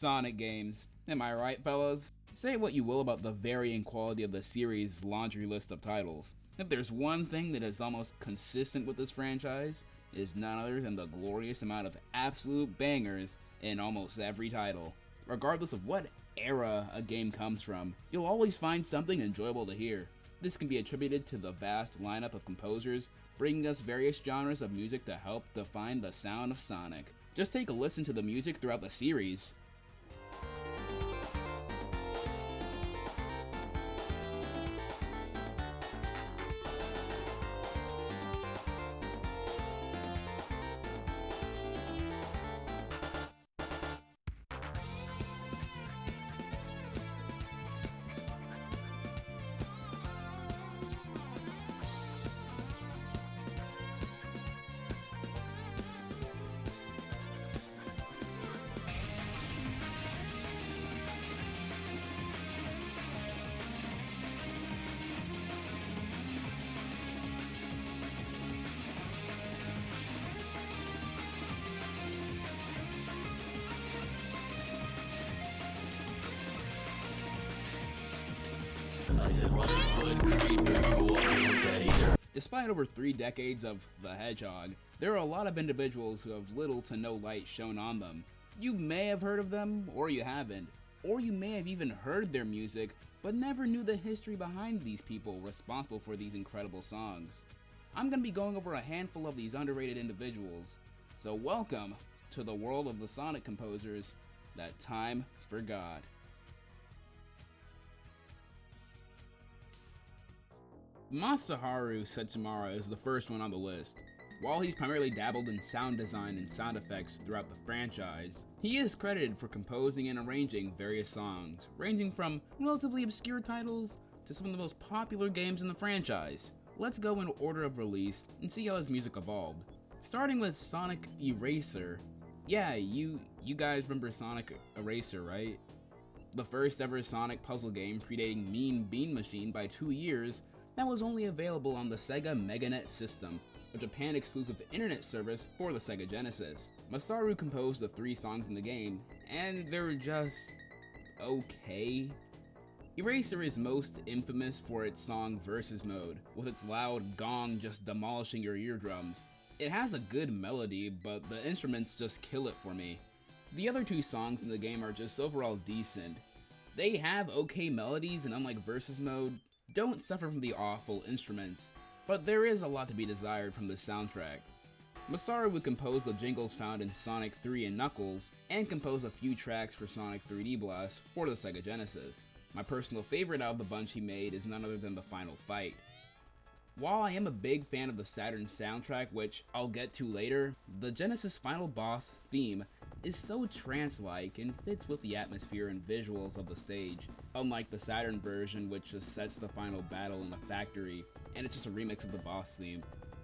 Sonic games. Am I right, fellas? Say what you will about the varying quality of the series' laundry list of titles. If there's one thing that is almost consistent with this franchise, it is none other than the glorious amount of absolute bangers in almost every title. Regardless of what era a game comes from, you'll always find something enjoyable to hear. This can be attributed to the vast lineup of composers bringing us various genres of music to help define the sound of Sonic. Just take a listen to the music throughout the series. Despite over 3 decades of the Hedgehog, there are a lot of individuals who have little to no light shown on them. You may have heard of them, or you haven't. Or you may have even heard their music, but never knew the history behind these people responsible for these incredible songs. I'm going to be going over a handful of these underrated individuals, so welcome to the world of the Sonic composers that time forgot. Masaru Setsumara is the first one on the list. While he's primarily dabbled in sound design and sound effects throughout the franchise, he is credited for composing and arranging various songs, ranging from relatively obscure titles to some of the most popular games in the franchise. Let's go in order of release and see how his music evolved. Starting with Sonic Eraser. Yeah, you guys remember Sonic Eraser, right? The first ever Sonic puzzle game predating Mean Bean Machine by 2 years that was only available on the Sega MegaNet system, a Japan-exclusive internet service for the Sega Genesis. Masaru composed the 3 songs in the game, and they're just okay. Eraser is most infamous for its song Versus Mode, with its loud gong just demolishing your eardrums. It has a good melody, but the instruments just kill it for me. The other 2 songs in the game are just overall decent. They have okay melodies, and unlike Versus Mode, don't suffer from the awful instruments, but there is a lot to be desired from the soundtrack. Masaru would compose the jingles found in Sonic 3 and Knuckles, and compose a few tracks for Sonic 3D Blast for the Sega Genesis. My personal favorite out of the bunch he made is none other than the final fight. While I am a big fan of the Saturn soundtrack, which I'll get to later, the Genesis final boss theme is so trance-like and fits with the atmosphere and visuals of the stage, unlike the Saturn version which just sets the final battle in the factory, and it's just a remix of the boss theme.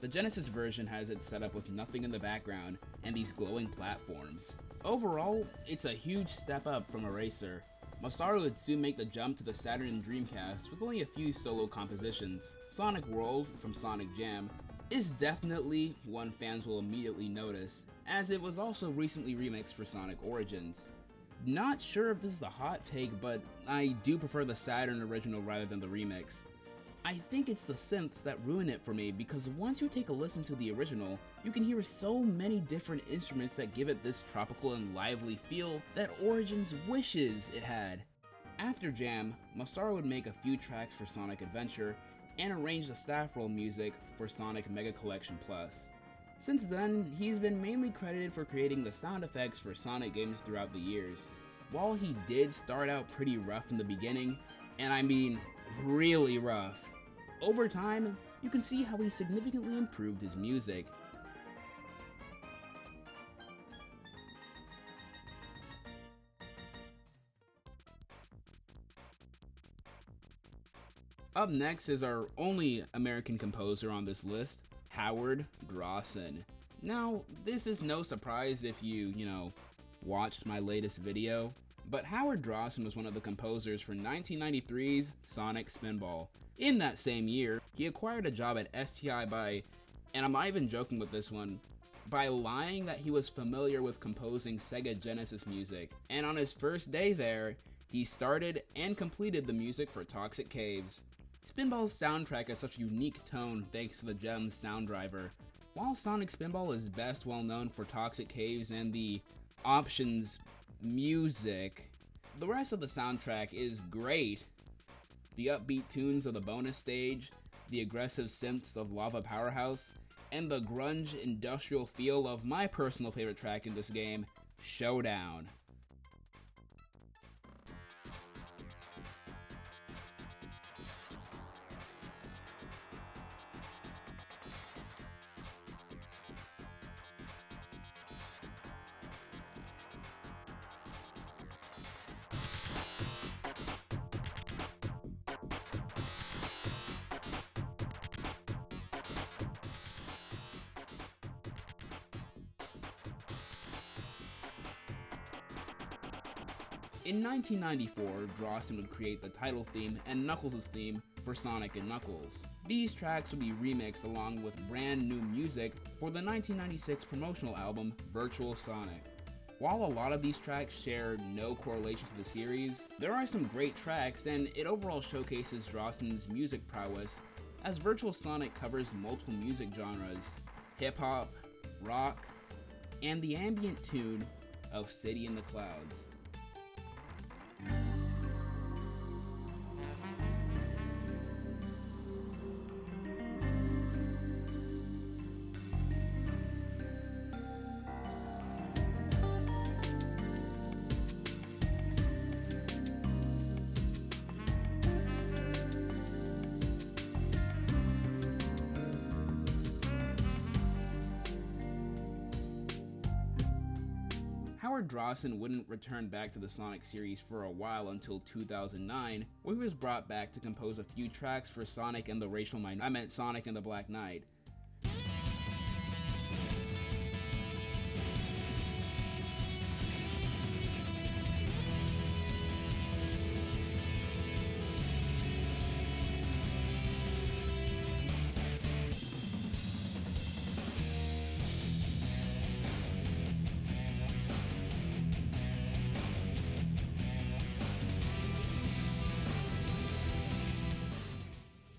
The Genesis version has it set up with nothing in the background and these glowing platforms. Overall, it's a huge step up from Eraser. Masaru would soon make the jump to the Saturn and Dreamcast with only a few solo compositions. Sonic World from Sonic Jam is definitely one fans will immediately notice, as it was also recently remixed for Sonic Origins. Not sure if this is a hot take, but I do prefer the Saturn original rather than the remix. I think it's the synths that ruin it for me, because once you take a listen to the original, you can hear so many different instruments that give it this tropical and lively feel that Origins wishes it had. After Jam, Masaru would make a few tracks for Sonic Adventure, and arrange the staff roll music for Sonic Mega Collection Plus. Since then, he's been mainly credited for creating the sound effects for Sonic games throughout the years. While he did start out pretty rough in the beginning, and I mean really rough, over time, you can see how he significantly improved his music. Up next is our only American composer on this list, Howard Drossin. Now, this is no surprise if you watched my latest video, but Howard Drossin was one of the composers for 1993's Sonic Spinball. In that same year, he acquired a job at STI by, and I'm not even joking with this one, by lying that he was familiar with composing Sega Genesis music, and on his first day there, he started and completed the music for Toxic Caves. Spinball's soundtrack has such a unique tone thanks to the GEMS sound driver. While Sonic Spinball is best well known for Toxic Caves and the options music, the rest of the soundtrack is great. The upbeat tunes of the bonus stage, the aggressive synths of Lava Powerhouse, and the grunge industrial feel of my personal favorite track in this game, Showdown. In 1994, Drossin would create the title theme and Knuckles' theme for Sonic & Knuckles. These tracks would be remixed along with brand new music for the 1996 promotional album Virtual Sonic. While a lot of these tracks share no correlation to the series, there are some great tracks and it overall showcases Drossin's music prowess, as Virtual Sonic covers multiple music genres, hip-hop, rock, and the ambient tune of City in the Clouds. Howard Drossin wouldn't return back to the Sonic series for a while until 2009, where he was brought back to compose a few tracks for Sonic and Sonic and the Black Knight.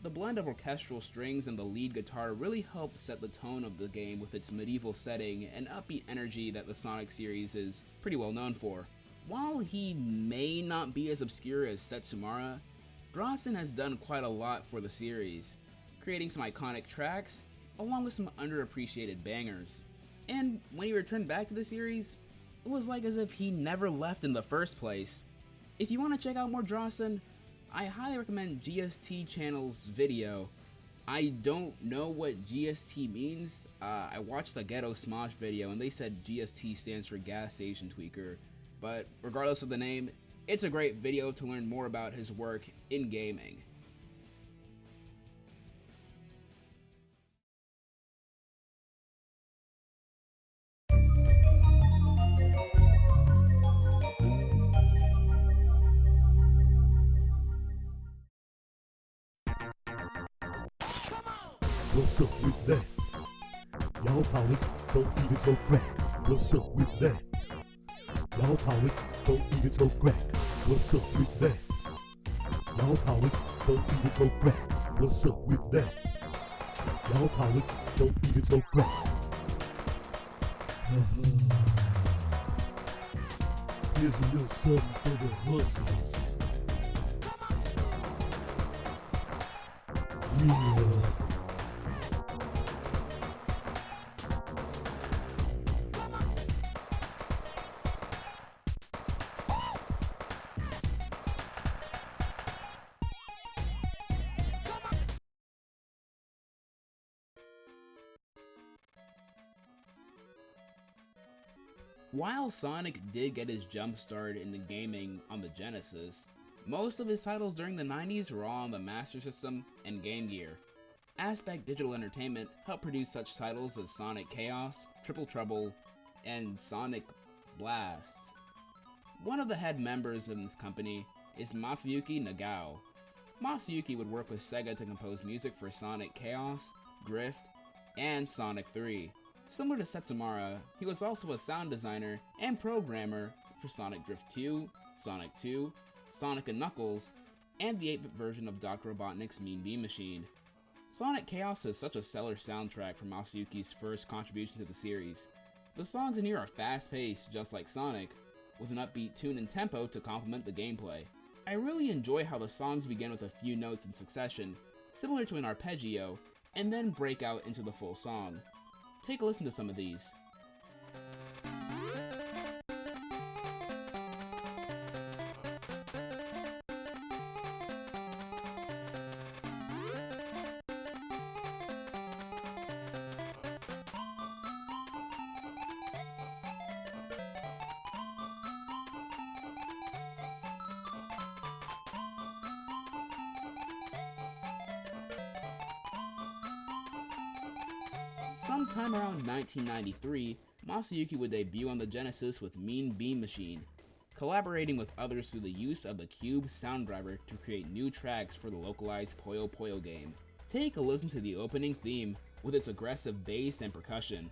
The blend of orchestral strings and the lead guitar really helped set the tone of the game with its medieval setting and upbeat energy that the Sonic series is pretty well known for. While he may not be as obscure as Setsumara, Drossin has done quite a lot for the series, creating some iconic tracks along with some underappreciated bangers. And when he returned back to the series, it was like as if he never left in the first place. If you want to check out more Drossin, I highly recommend GST Channel's video. I don't know what GST means. I watched the Ghetto Smosh video and they said GST stands for Gas Station Tweaker. But regardless of the name, it's a great video to learn more about his work in gaming. What's up with that? Y'all powers don't even smoke crack. What's up with that? Y'all powers don't even smoke crack. What's up with that? Y'all powers don't even smoke crack. What's up with that? Y'all powers don't even smoke crack. Here's a little something for the hustlers. Yeah. While Sonic did get his jump start in the gaming on the Genesis, most of his titles during the 90s were all on the Master System and Game Gear. Aspect Digital Entertainment helped produce such titles as Sonic Chaos, Triple Trouble, and Sonic Blast. One of the head members in this company is Masayuki Nagao. Masayuki would work with Sega to compose music for Sonic Chaos, Drift, and Sonic 3. Similar to Setsumara, he was also a sound designer and programmer for Sonic Drift 2, Sonic 2, Sonic & Knuckles, and the 8-bit version of Dr. Robotnik's Mean Bean Machine. Sonic Chaos is such a stellar soundtrack for Masayuki's first contribution to the series. The songs in here are fast-paced, just like Sonic, with an upbeat tune and tempo to complement the gameplay. I really enjoy how the songs begin with a few notes in succession, similar to an arpeggio, and then break out into the full song. Take a listen to some of these. Sometime around 1993, Masayuki would debut on the Genesis with Mean Bean Machine, collaborating with others through the use of the Cube sound driver to create new tracks for the localized Puyo Puyo game. Take a listen to the opening theme with its aggressive bass and percussion.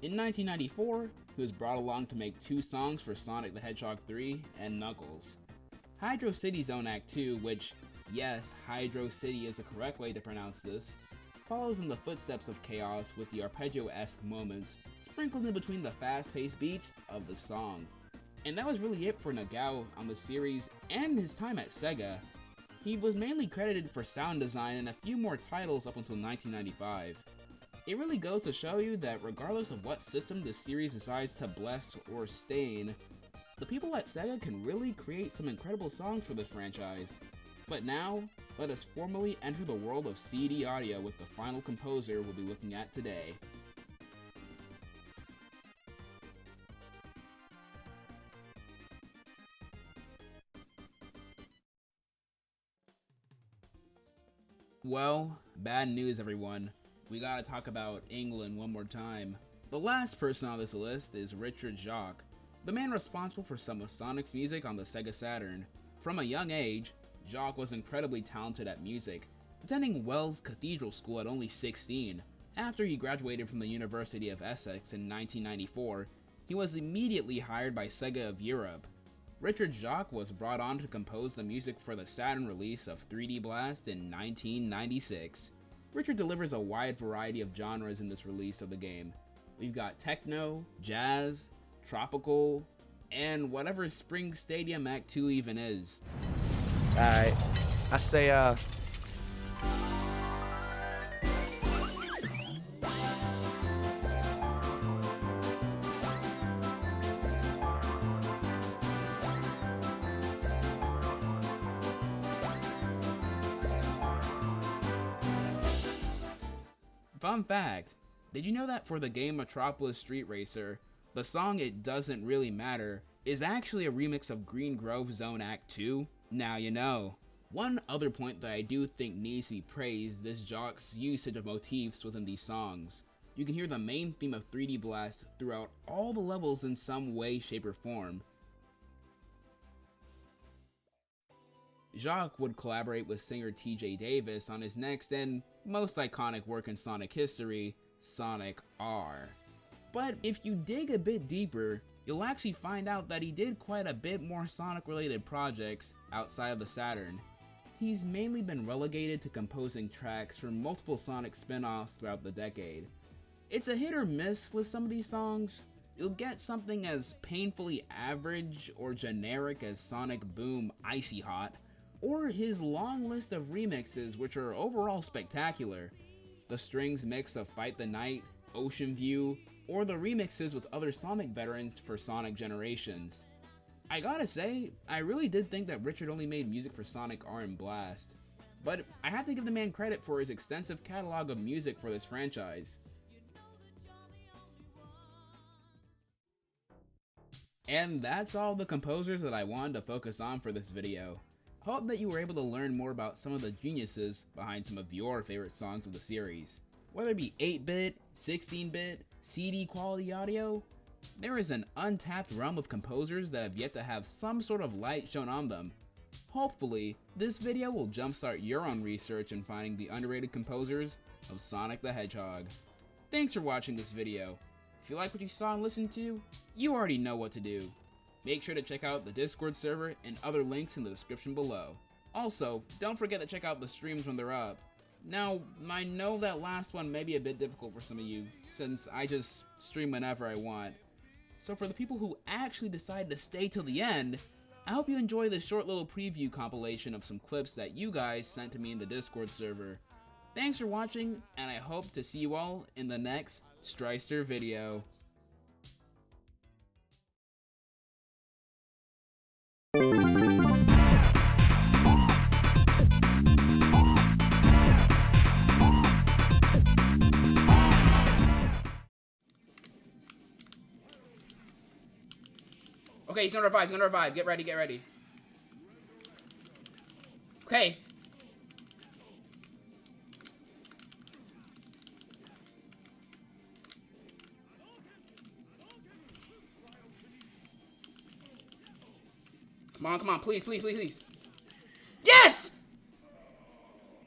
In 1994, he was brought along to make 2 songs for Sonic the Hedgehog 3 and Knuckles. Hydro City Zone Act 2, which, yes, Hydro City is the correct way to pronounce this, follows in the footsteps of Chaos with the arpeggio-esque moments sprinkled in between the fast-paced beats of the song. And that was really it for Nagao on the series and his time at Sega. He was mainly credited for sound design and a few more titles up until 1995. It really goes to show you that regardless of what system the series decides to bless or stain, the people at Sega can really create some incredible songs for this franchise. But now, let us formally enter the world of CD audio with the final composer we'll be looking at today. Well, bad news everyone. We gotta talk about England one more time. The last person on this list is Richard Jaques, the man responsible for some of Sonic's music on the Sega Saturn. From a young age, Jaques was incredibly talented at music, attending Wells Cathedral School at only 16. After he graduated from the University of Essex in 1994, he was immediately hired by Sega of Europe. Richard Jaques was brought on to compose the music for the Saturn release of 3D Blast in 1996. Richard delivers a wide variety of genres in this release of the game. We've got techno, jazz, tropical, and whatever Spring Stadium Act 2 even is. Alright, I say, Fun fact, did you know that for the game Metropolis Street Racer, the song It Doesn't Really Matter is actually a remix of Green Grove Zone Act 2? Now you know. One other point that I do think needs to be praised is Jaques' usage of motifs within these songs. You can hear the main theme of 3D Blast throughout all the levels in some way, shape, or form. Jaques would collaborate with singer TJ Davis on his next and most iconic work in Sonic history, Sonic R. But if you dig a bit deeper, you'll actually find out that he did quite a bit more Sonic related projects outside of the Saturn. He's mainly been relegated to composing tracks for multiple Sonic spin-offs throughout the decade. It's a hit or miss with some of these songs. You'll get something as painfully average or generic as Sonic Boom Icy Hot, or his long list of remixes which are overall spectacular. The strings mix of Fight the Night, Ocean View, or the remixes with other Sonic veterans for Sonic Generations. I gotta say, I really did think that Richard only made music for Sonic R and Blast, but I have to give the man credit for his extensive catalog of music for this franchise. And that's all the composers that I wanted to focus on for this video. Hope that you were able to learn more about some of the geniuses behind some of your favorite songs of the series. Whether it be 8-bit, 16-bit, CD quality audio, there is an untapped realm of composers that have yet to have some sort of light shown on them. Hopefully, this video will jumpstart your own research in finding the underrated composers of Sonic the Hedgehog. Thanks for watching this video. If you like what you saw and listened to, you already know what to do. Make sure to check out the Discord server and other links in the description below. Also, don't forget to check out the streams when they're up. Now, I know that last one may be a bit difficult for some of you, since I just stream whenever I want. So for the people who actually decide to stay till the end, I hope you enjoy this short little preview compilation of some clips that you guys sent to me in the Discord server. Thanks for watching, and I hope to see you all in the next Stryster video. Okay, he's gonna revive, Get ready. Okay. Come on, please. Yes!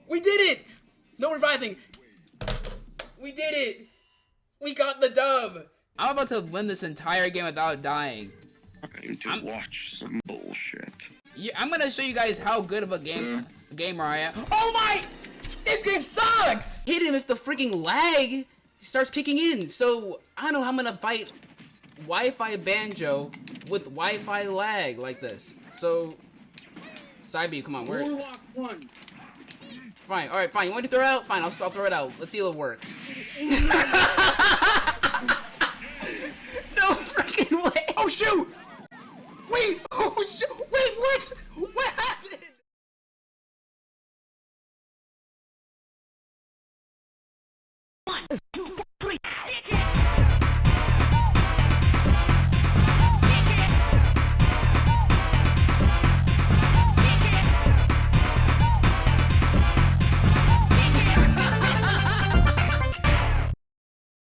We did it! No reviving. We did it! We got the dub! I'm about to win this entire game without dying. To watch some bullshit. Yeah, I'm gonna show you guys how good of a gamer I am. Oh my! This game sucks! Hit him if the freaking lag starts kicking in. So I don't know how I'm gonna fight Wi-Fi Banjo with Wi-Fi lag like this. So side B, come on, where? Warlock 1. Fine, alright, fine. You want to throw it out? Fine, I'll throw it out. Let's see if it'll work. No freaking way! Oh shoot! Wait!